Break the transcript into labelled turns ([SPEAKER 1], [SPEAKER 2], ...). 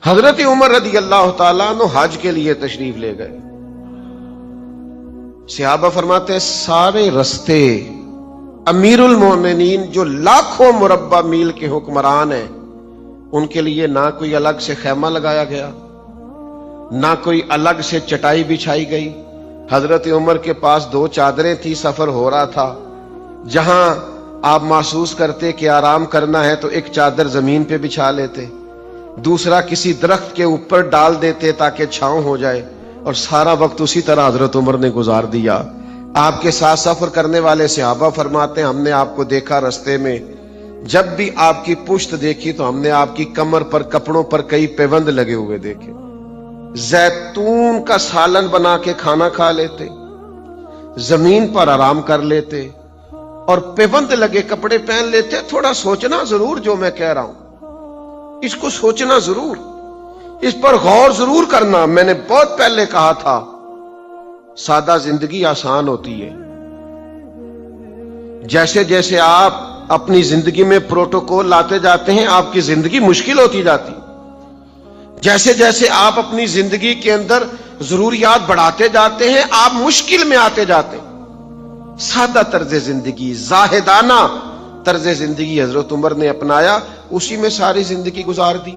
[SPEAKER 1] حضرت عمر رضی اللہ تعالیٰ عنہ حج کے لیے تشریف لے گئے. صحابہ فرماتے ہیں سارے رستے امیر المومنین جو لاکھوں مربع میل کے حکمران ہیں ان کے لیے نہ کوئی الگ سے خیمہ لگایا گیا، نہ کوئی الگ سے چٹائی بچھائی گئی. حضرت عمر کے پاس 2 چادریں تھی، سفر ہو رہا تھا. جہاں آپ محسوس کرتے کہ آرام کرنا ہے تو ایک چادر زمین پہ بچھا لیتے، دوسرا کسی درخت کے اوپر ڈال دیتے تاکہ چھاؤں ہو جائے، اور سارا وقت اسی طرح حضرت عمر نے گزار دیا. آپ کے ساتھ سفر کرنے والے صحابہ فرماتے ہیں ہم نے آپ کو دیکھا رستے میں، جب بھی آپ کی پشت دیکھی تو ہم نے آپ کی کمر پر کپڑوں پر کئی پیوند لگے ہوئے دیکھے. زیتون کا سالن بنا کے کھانا کھا لیتے، زمین پر آرام کر لیتے اور پیوند لگے کپڑے پہن لیتے. تھوڑا سوچنا ضرور جو میں کہہ رہا ہوں، اس کو سوچنا ضرور، اس پر غور ضرور کرنا. میں نے بہت پہلے کہا تھا سادہ زندگی آسان ہوتی ہے. جیسے جیسے آپ اپنی زندگی میں پروٹوکول لاتے جاتے ہیں آپ کی زندگی مشکل ہوتی جاتی. جیسے جیسے آپ اپنی زندگی کے اندر ضروریات بڑھاتے جاتے ہیں آپ مشکل میں آتے جاتے ہیں. سادہ طرز زندگی، زاہدانہ طرز زندگی حضرت عمر نے اپنایا، اسی میں ساری زندگی گزار دی.